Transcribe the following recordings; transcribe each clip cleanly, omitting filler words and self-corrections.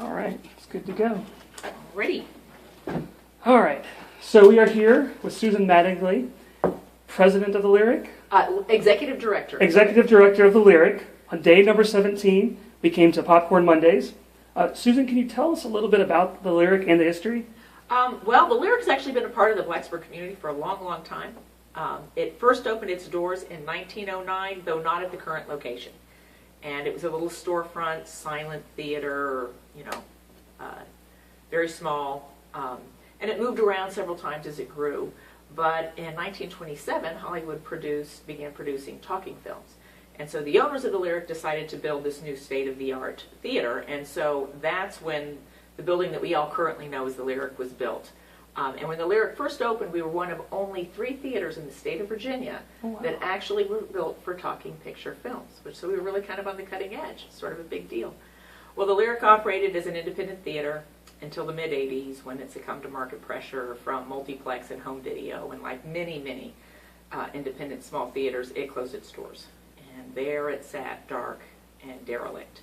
All right, it's good to go. Ready. All right, so we are here with Susan Mattingly, president of the Lyric. Executive director. Executive director of the Lyric. On day number 17, we came to Popcorn Mondays. Susan, can you tell us a little bit about the Lyric and the history? Well, the Lyric's actually been a part of the Blacksburg community for a long, long time. It first opened its doors in 1909, though not at the current location. And it was a little storefront, silent theater, very small. And it moved around several times as it grew. But in 1927, Hollywood began producing talking films. And so the owners of the Lyric decided to build this new state-of-the-art theater. And so that's when the building that we all currently know as the Lyric was built. And when the Lyric first opened, we were one of only 3 theaters in the state of Virginia that actually were built for talking picture films, so we were really kind of on the cutting edge, sort of a big deal. Well, the Lyric operated as an independent theater until the mid-'80s, when it succumbed to market pressure from multiplex and home video, and like many, many independent small theaters, it closed its doors. And there it sat, dark and derelict,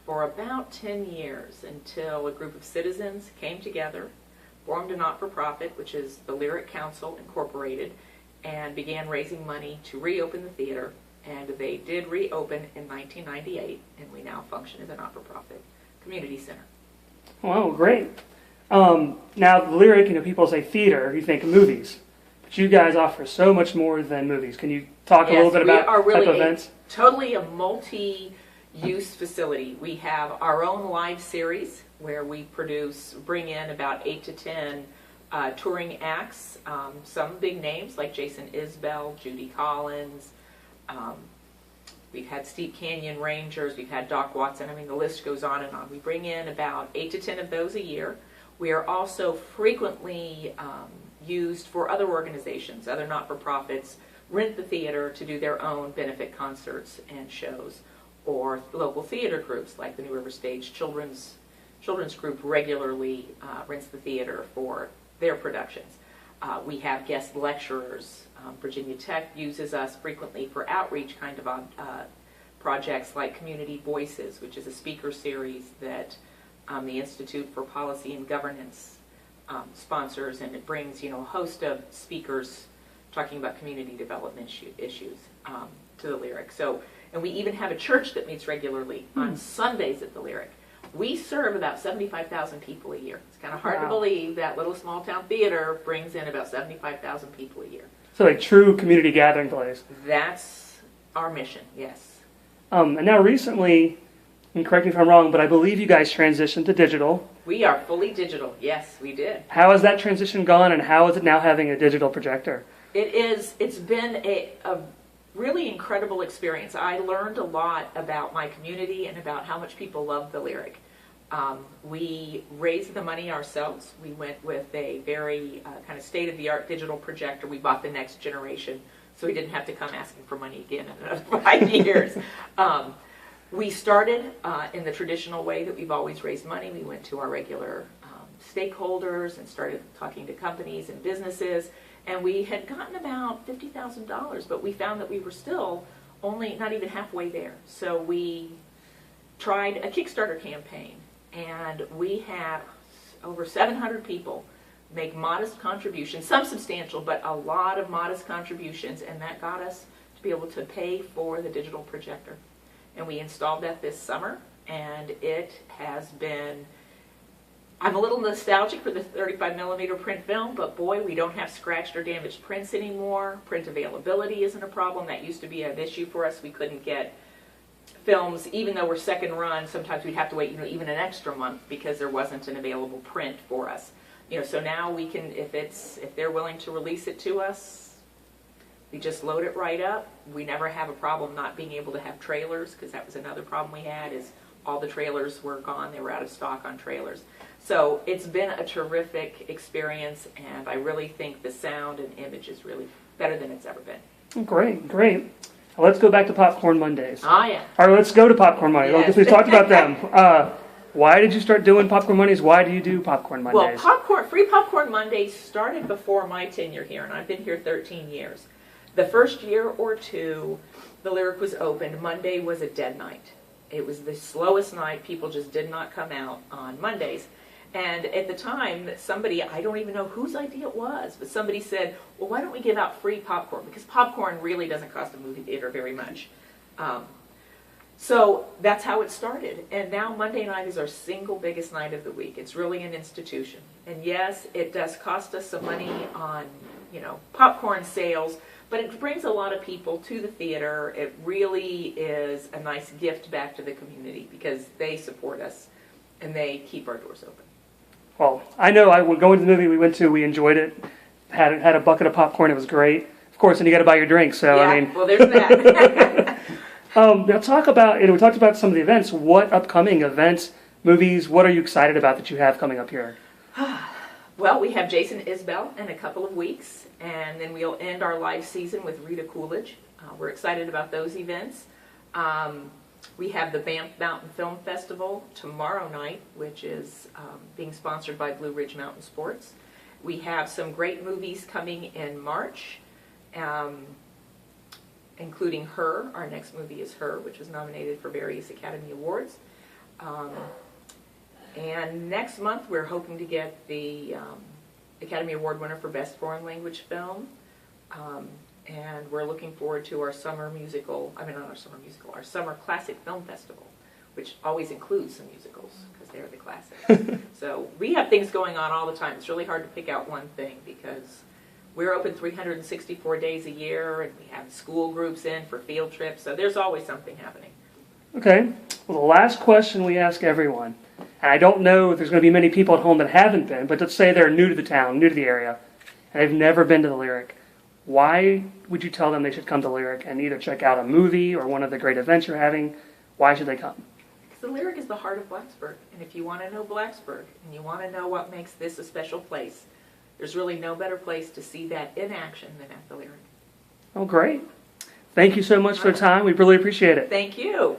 for about 10 years, until a group of citizens came together, formed a not-for-profit, which is the Lyric Council Incorporated, and began raising money to reopen the theater. And they did reopen in 1998, and we now function as a not-for-profit community center. Wow, great. Now, the Lyric, people say theater, you think movies. But you guys offer so much more than movies. Can you talk a little bit about type of events? Totally a multi-use facility. We have our own live series where we bring in about 8 to 10 touring acts, some big names like Jason Isbell, Judy Collins. We've had Steep Canyon Rangers, we've had Doc Watson, the list goes on and on. We bring in about 8 to 10 of those a year. We are also frequently used for other organizations, other not-for-profits, rent the theater to do their own benefit concerts and shows, or local theater groups like the New River Stage Children's Group regularly rents the theater for their productions. We have guest lecturers. Virginia Tech uses us frequently for outreach kind of projects like Community Voices, which is a speaker series that the Institute for Policy and Governance sponsors, and it brings a host of speakers talking about community development issues to the Lyric. And we even have a church that meets regularly on Sundays at the Lyric. We serve about 75,000 people a year. It's kind of hard to believe that little small town theater brings in about 75,000 people a year. So a true community gathering place. That's our mission, yes. And now recently, and correct me if I'm wrong, but I believe you guys transitioned to digital. We are fully digital. Yes, we did. How has that transition gone, and how is it now having a digital projector? It's been a really incredible experience. I learned a lot about my community and about how much people love the Lyric. We raised the money ourselves. We went with a very kind of state-of-the-art digital projector. We bought the next generation, so we didn't have to come asking for money again in another 5 years. We started in the traditional way that we've always raised money. We went to our regular stakeholders and started talking to companies and businesses. And we had gotten about $50,000, but we found that we were still only not even halfway there. So we tried a Kickstarter campaign, and we had over 700 people make modest contributions, some substantial, but a lot of modest contributions, and that got us to be able to pay for the digital projector. And we installed that this summer, and it has been... I'm a little nostalgic for the 35 millimeter print film, but boy, we don't have scratched or damaged prints anymore. Print availability isn't a problem. That used to be an issue for us. We couldn't get films, even though we're second run. Sometimes we'd have to wait, even an extra month because there wasn't an available print for us. So now we can, if they're willing to release it to us, we just load it right up. We never have a problem not being able to have trailers, because that was another problem we had, is all the trailers were gone. They were out of stock on trailers. So it's been a terrific experience, and I really think the sound and image is really better than it's ever been. Great, great. Well, let's go back to Popcorn Mondays. Oh, yeah. All right, let's go to Popcorn Mondays. Yes. Because we talked about them. Why did you start doing Popcorn Mondays? Why do you do Popcorn Mondays? Well, Free Popcorn Mondays started before my tenure here, and I've been here 13 years. The first year or two, the Lyric was opened. Monday was a dead night. It was the slowest night. People just did not come out on Mondays. And at the time, somebody, I don't even know whose idea it was, but somebody said, well, why don't we give out free popcorn? Because popcorn really doesn't cost a movie theater very much. So that's how it started. And now Monday night is our single biggest night of the week. It's really an institution. And yes, it does cost us some money on, popcorn sales, but it brings a lot of people to the theater. It really is a nice gift back to the community because they support us and they keep our doors open. Well, I know going to the movie we went to, we enjoyed it. Had a bucket of popcorn. It was great. Of course, and you got to buy your drink. So yeah, well, there's that. Now talk about. We talked about some of the events. What upcoming events, movies? What are you excited about that you have coming up here? Well, we have Jason Isbell in a couple of weeks, and then we'll end our live season with Rita Coolidge. We're excited about those events. We have the Banff Mountain Film Festival tomorrow night, which is being sponsored by Blue Ridge Mountain Sports. We have some great movies coming in March, including Her. Our next movie is Her, which was nominated for various Academy Awards. And next month, we're hoping to get the Academy Award winner for Best Foreign Language Film. And we're looking forward to our summer our summer classic film festival, which always includes some musicals because they're the classics. So we have things going on all the time. It's really hard to pick out one thing because we're open 364 days a year, and we have school groups in for field trips, so there's always something happening. Okay. Well, the last question we ask everyone, and I don't know if there's going to be many people at home that haven't been, but let's say they're new to the town, new to the area, and they've never been to the Lyric. Why would you tell them they should come to Lyric and either check out a movie or one of the great events you're having? Why should they come? Because the Lyric is the heart of Blacksburg, and if you want to know Blacksburg and you want to know what makes this a special place, there's really no better place to see that in action than at the Lyric. Oh, great. Thank you so much for the time. We really appreciate it. Thank you.